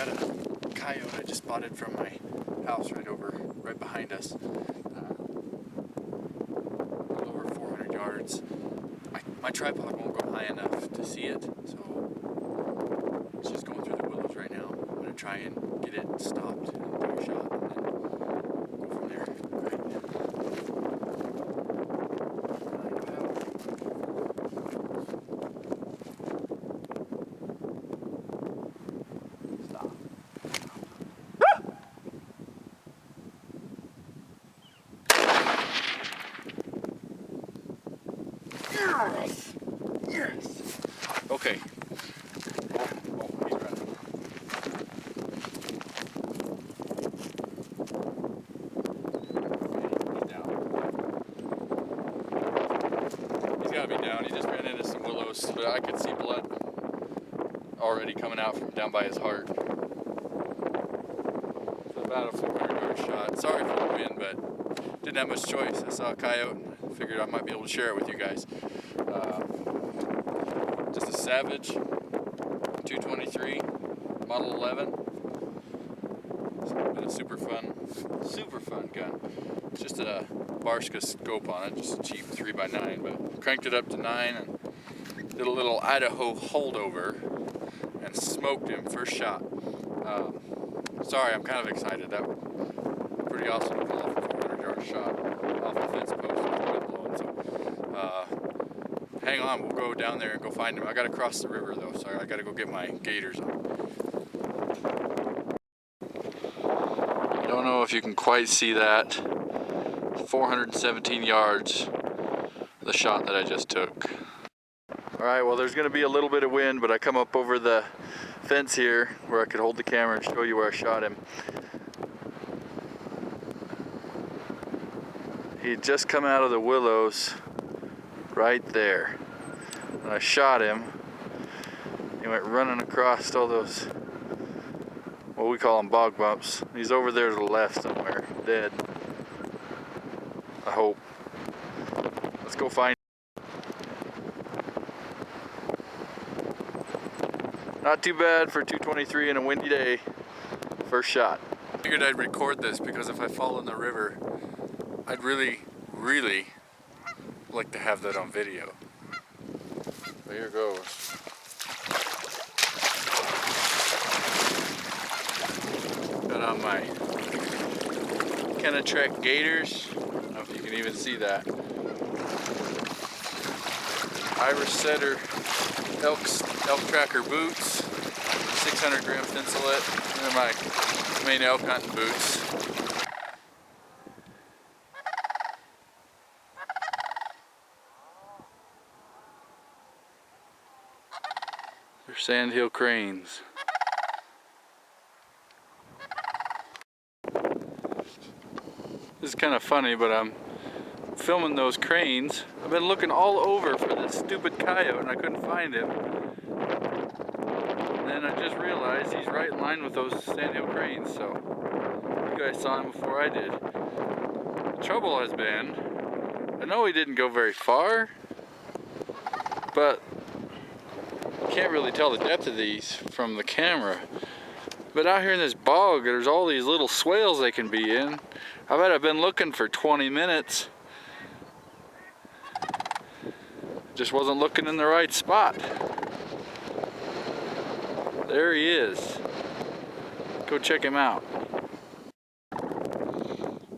got a coyote I just spotted from my house right behind us. A little over 400 yards. My tripod won't go high enough to see it, so it's just going through the willows right now. I'm going to try and get it stopped and take a shot and then go from there. Yes! Yes! Okay. Oh, he's running. He's down. He's gotta be down. He just ran into some willows, but I could see blood already coming out from down by his heart. So about a 400-yard shot. Sorry for the wind, but didn't have much choice. I saw a coyote. Figured I might be able to share it with you guys. Just a Savage 223 Model 11. It's been a super fun gun. It's just a Barska scope on it, just a cheap 3x9, but cranked it up to 9 and did a little Idaho holdover and smoked him first shot. Sorry, I'm kind of excited. That was pretty awesome to pull off a 400-yard shot off the fence post. Hang on, we'll go down there and go find him. I gotta cross the river though, so I gotta go get my gaiters on. Don't know if you can quite see that. 417 yards, the shot that I just took. Alright, well there's gonna be a little bit of wind, but I come up over the fence here where I could hold the camera and show you where I shot him. He had just come out of the willows right there. And I shot him. He went running across all those, what we call them, bog bumps. He's over there to the left somewhere, dead. I hope. Let's go find him. Not too bad for 223 and a windy day. First shot. I figured I'd record this because if I fall in the river, I'd really like to have that on video. So here goes. Got on my Kennetrek gaiters. I don't know if you can even see that. Irish setter elk tracker boots. 600-gram thinsulate. These are my main elk hunting boots. They're sandhill cranes. This is kind of funny, but I'm filming those cranes. I've been looking all over for this stupid coyote and I couldn't find him. And then I just realized he's right in line with those sandhill cranes, so you guys saw him before I did. The trouble has been, I know he didn't go very far, but can't really tell the depth of these from the camera. But out here in this bog, there's all these little swales they can be in. I bet I've been looking for 20 minutes. Just wasn't looking in the right spot. There he is. Go check him out.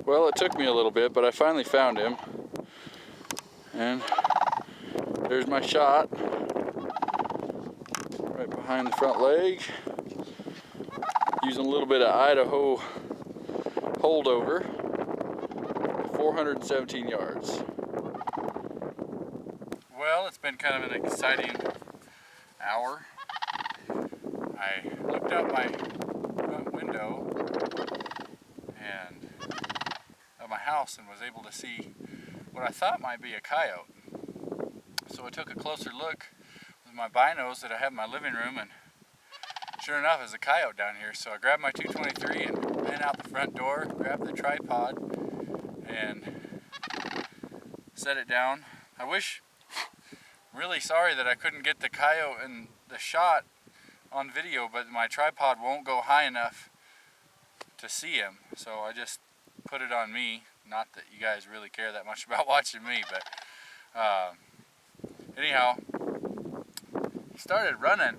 Well, it took me a little bit, but I finally found him. And there's my shot. Right behind the front leg. Using a little bit of Idaho holdover. 417 yards. Well, it's been kind of an exciting hour. I looked out my front window and of my house and was able to see what I thought might be a coyote. So I took a closer look with my binos that I have in my living room, and sure enough, there's a coyote down here. So I grabbed my 223 and ran out the front door, grabbed the tripod, and set it down. I'm really sorry that I couldn't get the coyote in the shot on video, but my tripod won't go high enough to see him, so I just put it on me. Not that you guys really care that much about watching me, but anyhow, he started running.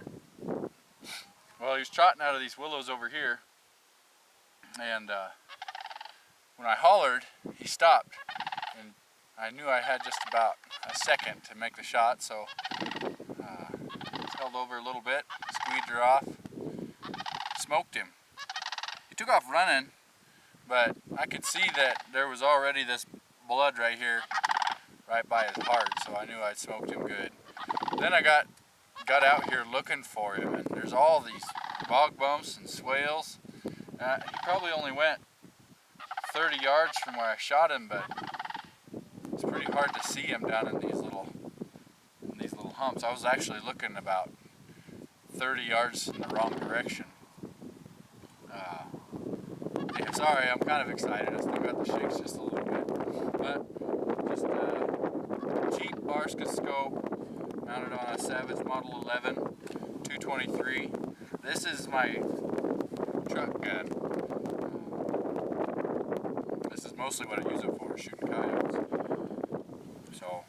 Well, he was trotting out of these willows over here, and when I hollered, he stopped, and I knew I had just about a second to make the shot, so just held over a little bit, squeezed her off, smoked him. He took off running, but I could see that there was already this blood right here, right by his heart, so I knew I'd smoked him good. Then I got out here looking for him, and there's all these bog bumps and swales. He probably only went 30 yards from where I shot him, but it's pretty hard to see him down in these little humps. I was actually looking about 30 yards in the wrong direction. Yeah, sorry, I'm kind of excited. I still got the shakes just a little bit, but just a cheap Barska scope mounted on a Savage Model 11 223. This is my truck gun. This is mostly what I use it for, shooting coyotes. So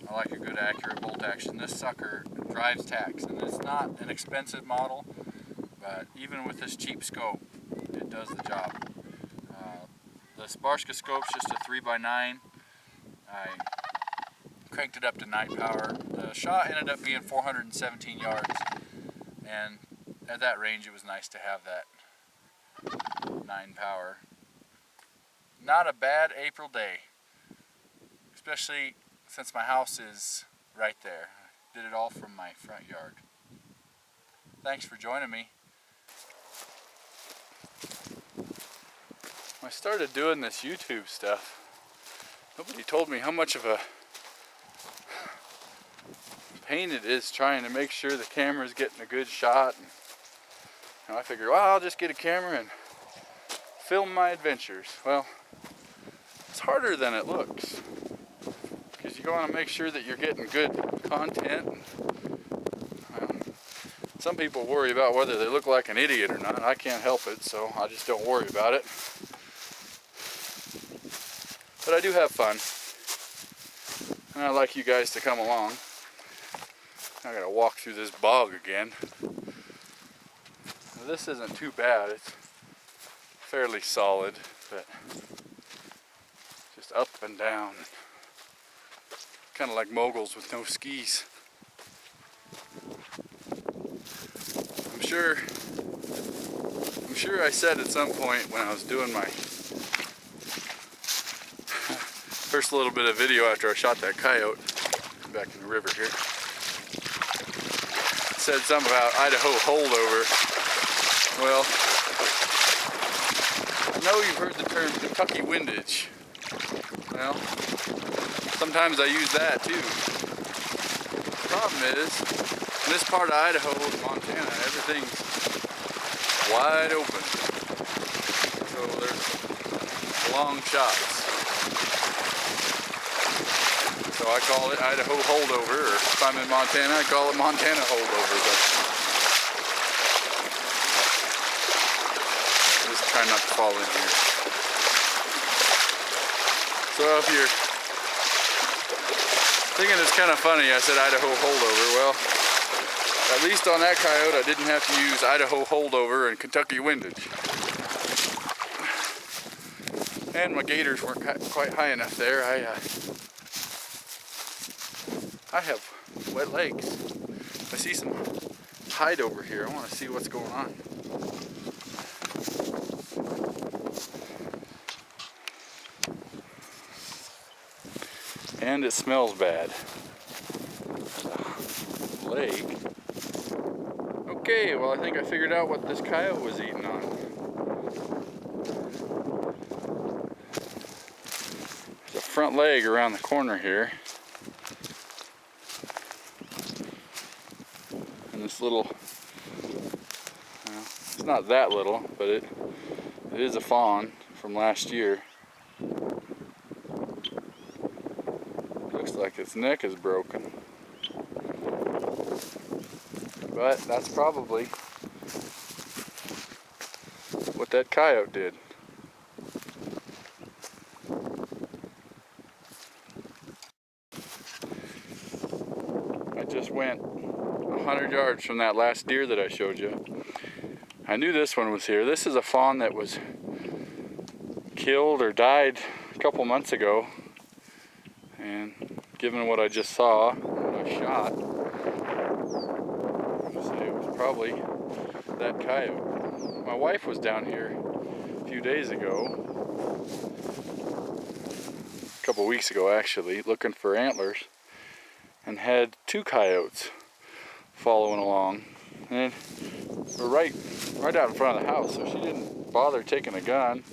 I like a good accurate bolt action. This sucker drives tacks, and it's not an expensive model, but even with this cheap scope, it does the job. The Barska scope's just a 3x9. I cranked it up to 9 power. The shot ended up being 417 yards, and at that range it was nice to have that 9 power. Not a bad April day, especially since my house is right there. I did it all from my front yard. Thanks for joining me. When I started doing this YouTube stuff, nobody told me how much of a pain it is trying to make sure the camera's getting a good shot. And I figured, well, I'll just get a camera and film my adventures. Well, it's harder than it looks, because you want to make sure that you're getting good content. Some people worry about whether they look like an idiot or not. I can't help it, so I just don't worry about it. But I do have fun, and I'd like you guys to come along. I gotta walk through this bog again. This isn't too bad. It's fairly solid, but just up and down. Kind of like moguls with no skis. I'm sure I said at some point when I was doing my first little bit of video after I shot that coyote back in the river here, said something about Idaho holdover. Well, I know you've heard the term Kentucky windage. Well, sometimes I use that too. The problem is, in this part of Idaho and Montana, everything's wide open. So there's long shots. So I call it Idaho holdover, or if I'm in Montana, I call it Montana holdover. But just try not to fall in here. So if you're thinking it's kind of funny, I said Idaho holdover. Well, at least on that coyote, I didn't have to use Idaho holdover and Kentucky windage. And my gators weren't quite high enough there. I have wet legs. I see some hide over here. I want to see what's going on. And it smells bad. Leg. Okay, well I think I figured out what this coyote was eating on. There's a front leg around the corner here. And this little, well, it's not that little, but it is a fawn from last year. Looks like its neck is broken. But that's probably what that coyote did. I just went 100 yards from that last deer that I showed you. I knew this one was here. This is a fawn that was killed or died a couple months ago. And given what I just saw, what I shot, I'm gonna say it was probably that coyote. My wife was down here a few days ago, a couple weeks ago actually, looking for antlers, and had 2 coyotes following along. And we're right out in front of the house, so she didn't bother taking a gun.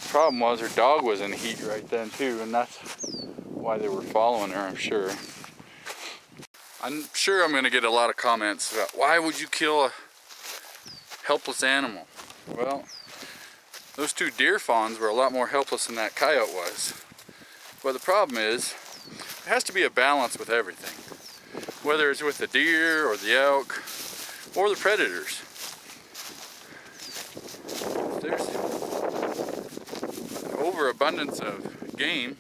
Problem was her dog was in heat right then too, and that's why they were following her, I'm sure. I'm sure I'm gonna get a lot of comments about why would you kill a helpless animal? Well, those 2 deer fawns were a lot more helpless than that coyote was. But the problem is, there has to be a balance with everything. Whether it's with the deer or the elk or the predators. If there's an overabundance of game,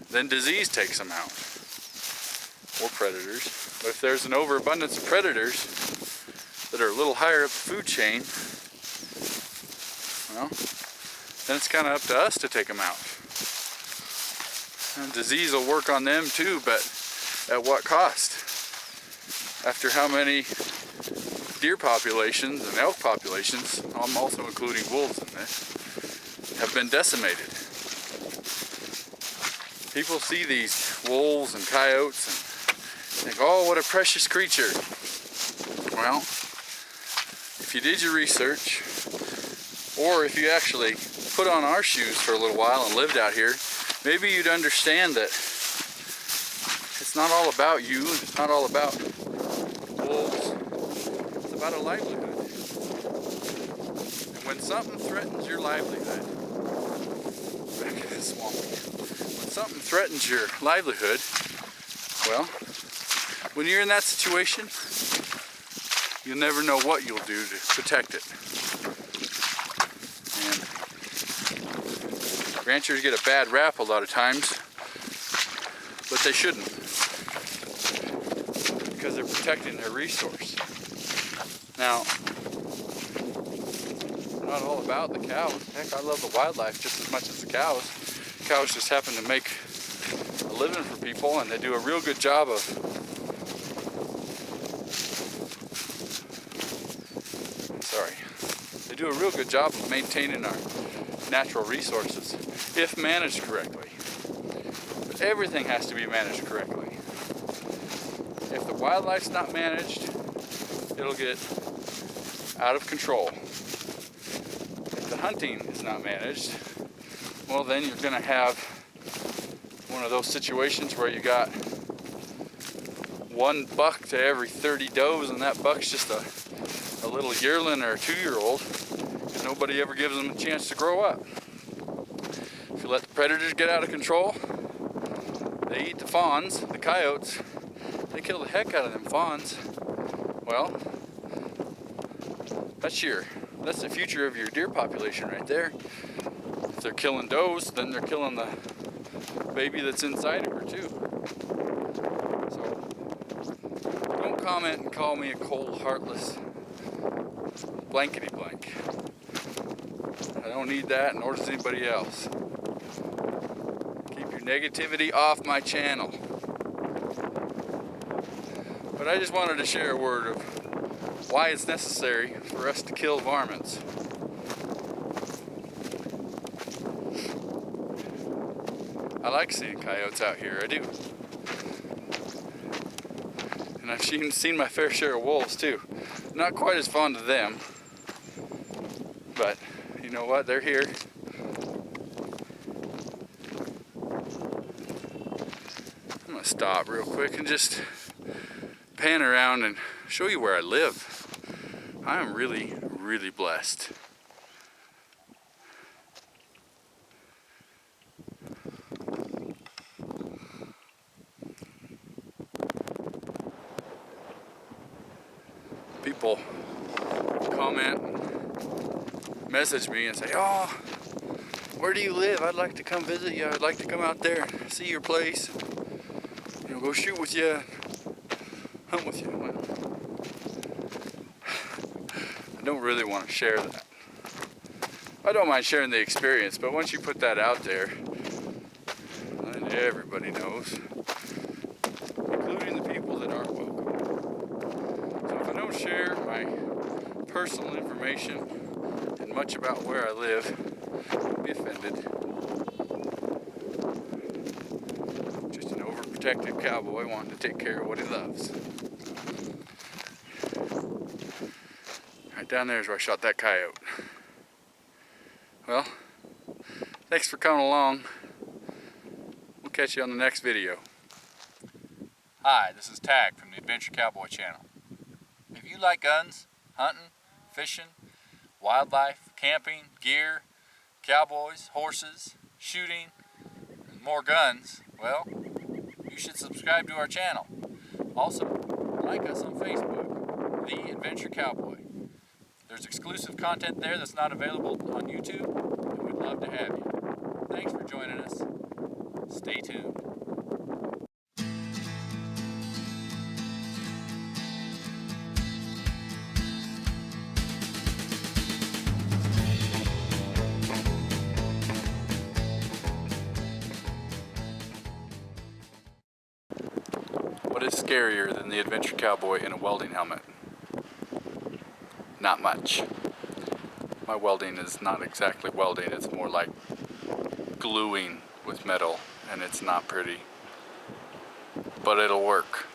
then disease takes them out, or predators. But if there's an overabundance of predators that are a little higher up the food chain, well, then it's kind of up to us to take them out. And disease will work on them too, but at what cost? After how many deer populations and elk populations, I'm also including wolves in this, have been decimated. People see these wolves and coyotes and think, oh, what a precious creature. Well, if you did your research, or if you actually put on our shoes for a little while and lived out here, maybe you'd understand that it's not all about you, it's not all about wolves, it's about a livelihood. And when something threatens your livelihood, back in the swamp, when something threatens your livelihood, well, when you're in that situation, you'll never know what you'll do to protect it. And ranchers get a bad rap a lot of times, but they shouldn't, because they're protecting their resource. Now, not all about the cows. Heck, I love the wildlife just as much as the cows. Cows just happen to make a living for people, and they do a real good job of maintaining our natural resources if managed correctly. But everything has to be managed correctly. If the wildlife's not managed, it'll get out of control. If the hunting is not managed, well, then you're going to have one of those situations where you got 1 buck to every 30 does, and that buck's just a little yearling or a 2-year-old, and nobody ever gives them a chance to grow up. If you let the predators get out of control, they eat the fawns, the coyotes, they kill the heck out of them fawns. Well, that's the future of your deer population right there. If they're killing does, then they're killing the baby that's inside of her too. So don't comment and call me a cold, heartless blankety blank. I don't need that, nor does anybody else. Keep your negativity off my channel. But I just wanted to share a word of why it's necessary for us to kill varmints. I like seeing coyotes out here, I do. And I've seen my fair share of wolves too. Not quite as fond of them, but you know what, they're here. I'm gonna stop real quick and just pan around and show you where I live. I am really, really blessed. People comment message me and say, oh, where do you live? I'd like to come visit you. I'd like to come out there and see your place. You know, go shoot with you, hunt with you. Well, I don't really want to share that. I don't mind sharing the experience, but once you put that out there, then everybody knows, including the people that aren't welcome. So if I don't share my personal information and much about where I live, don't be offended. Just an overprotective cowboy wanting to take care of what he loves. Right down there is where I shot that coyote. Well, thanks for coming along. We'll catch you on the next video. Hi, this is Tag from the Adventure Cowboy channel. If you like guns, hunting, fishing, wildlife, camping, gear, cowboys, horses, shooting, and more guns, well, you should subscribe to our channel. Also, like us on Facebook, The Adventure Cowboy. There's exclusive content there that's not available on YouTube, and we'd love to have you. Thanks for joining us. Stay tuned. What is scarier than the Adventure Cowboy in a welding helmet? Not much. My welding is not exactly welding, it's more like gluing with metal, and it's not pretty. But it'll work.